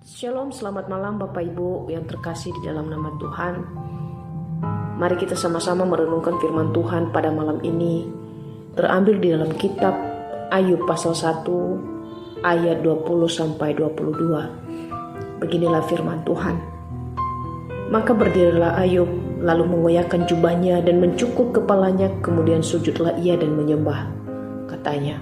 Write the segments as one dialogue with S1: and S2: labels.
S1: Shalom, selamat malam Bapak Ibu yang terkasih di dalam nama Tuhan. Mari kita sama-sama merenungkan firman Tuhan pada malam ini. Terambil di dalam kitab Ayub pasal 1 ayat 20-22. Beginilah firman Tuhan. Maka berdirilah Ayub, lalu mengoyakkan jubahnya dan mencukur kepalanya, kemudian sujudlah ia dan menyembah. Katanya,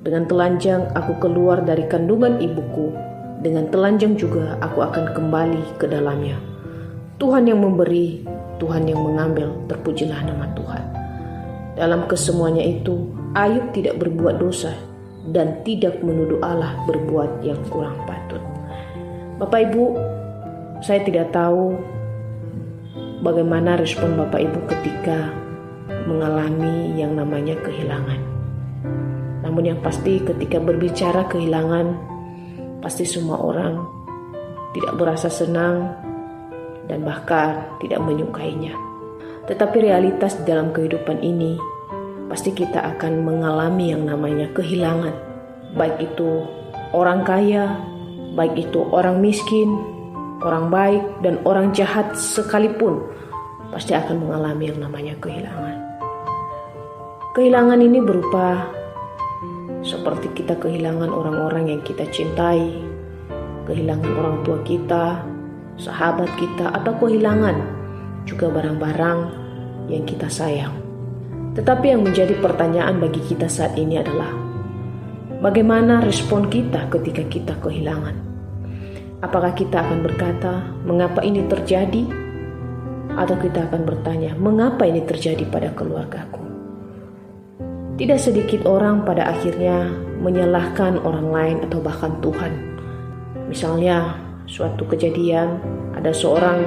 S1: dengan telanjang aku keluar dari kandungan ibuku, dengan telanjang juga aku akan kembali ke dalamnya. Tuhan yang memberi, Tuhan yang mengambil, terpujilah nama Tuhan. Dalam kesemuanya itu, Ayub tidak berbuat dosa dan tidak menuduh Allah berbuat yang kurang patut. Bapak Ibu, saya tidak tahu bagaimana respon Bapak Ibu ketika mengalami yang namanya kehilangan. Namun yang pasti ketika berbicara kehilangan, pasti semua orang tidak merasa senang dan bahkan tidak menyukainya. Tetapi realitas dalam kehidupan ini, pasti kita akan mengalami yang namanya kehilangan. Baik itu orang kaya, baik itu orang miskin, orang baik dan orang jahat sekalipun, pasti akan mengalami yang namanya kehilangan. Kehilangan ini berupa seperti kita kehilangan orang-orang yang kita cintai, kehilangan orang tua kita, sahabat kita, atau kehilangan juga barang-barang yang kita sayang. Tetapi yang menjadi pertanyaan bagi kita saat ini adalah, bagaimana respon kita ketika kita kehilangan? Apakah kita akan berkata, mengapa ini terjadi? Atau kita akan bertanya, mengapa ini terjadi pada keluargaku? Tidak sedikit orang pada akhirnya menyalahkan orang lain atau bahkan Tuhan. Misalnya, suatu kejadian ada seorang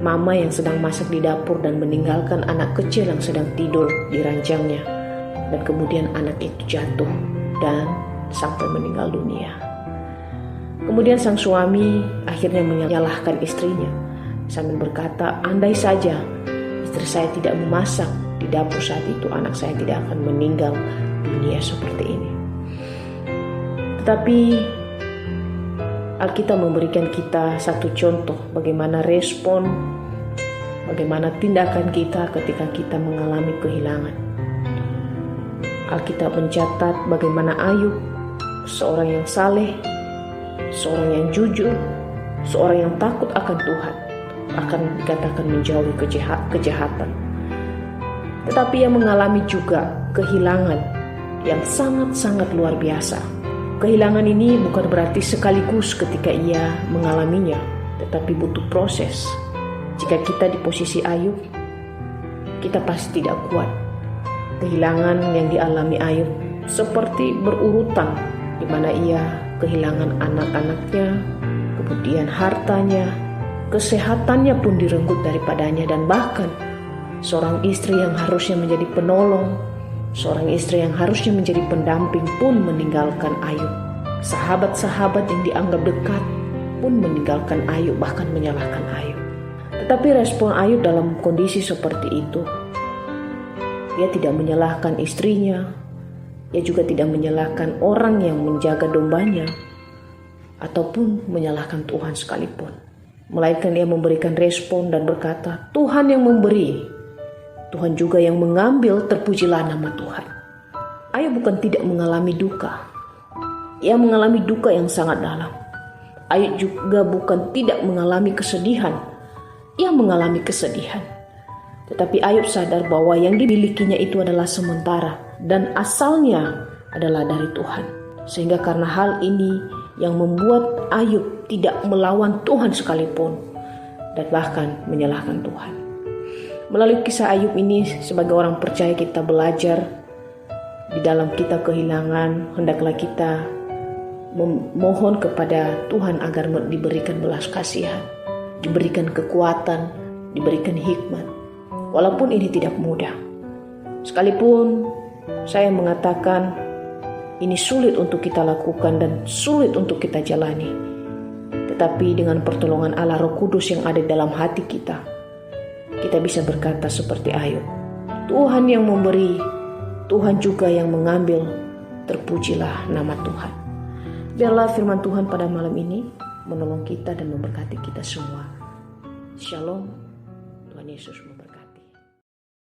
S1: mama yang sedang masak di dapur dan meninggalkan anak kecil yang sedang tidur di ranjangnya. Dan kemudian anak itu jatuh dan sampai meninggal dunia. Kemudian sang suami akhirnya menyalahkan istrinya sambil berkata, andai saja istri saya tidak memasak di dapur saat itu, anak saya tidak akan meninggal dunia seperti ini. Tetapi Alkitab memberikan kita satu contoh bagaimana respon, bagaimana tindakan kita ketika kita mengalami kehilangan. Alkitab mencatat bagaimana Ayub, seorang yang saleh, seorang yang jujur, seorang yang takut akan Tuhan, akan dikatakan menjauhi kejahatan. Tetapi ia mengalami juga kehilangan yang sangat-sangat luar biasa. Kehilangan ini bukan berarti sekaligus ketika ia mengalaminya, tetapi butuh proses. Jika kita di posisi Ayub, kita pasti tidak kuat. Kehilangan yang dialami Ayub seperti berurutan, di mana ia kehilangan anak-anaknya, kemudian hartanya, kesehatannya pun direnggut daripadanya, dan bahkan seorang istri yang harusnya menjadi penolong, seorang istri yang harusnya menjadi pendamping pun meninggalkan Ayub. Sahabat-sahabat yang dianggap dekat pun meninggalkan Ayub, bahkan menyalahkan Ayub. Tetapi respon Ayub dalam kondisi seperti itu, dia tidak menyalahkan istrinya, dia juga tidak menyalahkan orang yang menjaga dombanya, ataupun menyalahkan Tuhan sekalipun. Melainkan ia memberikan respon dan berkata, Tuhan yang memberi, Tuhan juga yang mengambil, terpujilah nama Tuhan. Ayub bukan tidak mengalami duka. Ia mengalami duka yang sangat dalam. Ayub juga bukan tidak mengalami kesedihan. Ia mengalami kesedihan. Tetapi Ayub sadar bahwa yang dimilikinya itu adalah sementara dan asalnya adalah dari Tuhan. Sehingga karena hal ini yang membuat Ayub tidak melawan Tuhan sekalipun dan bahkan menyalahkan Tuhan. Melalui kisah Ayub ini, sebagai orang percaya kita belajar di dalam kita kehilangan, hendaklah kita memohon kepada Tuhan agar diberikan belas kasihan, diberikan kekuatan, diberikan hikmat. Walaupun ini tidak mudah. Sekalipun saya mengatakan ini sulit untuk kita lakukan dan sulit untuk kita jalani. Tetapi dengan pertolongan Allah Roh Kudus yang ada dalam hati kita bisa berkata seperti Ayub, Tuhan yang memberi, Tuhan juga yang mengambil, terpujilah nama Tuhan. Biarlah firman Tuhan pada malam ini menolong kita dan memberkati kita semua. Shalom, Tuhan Yesus memberkati.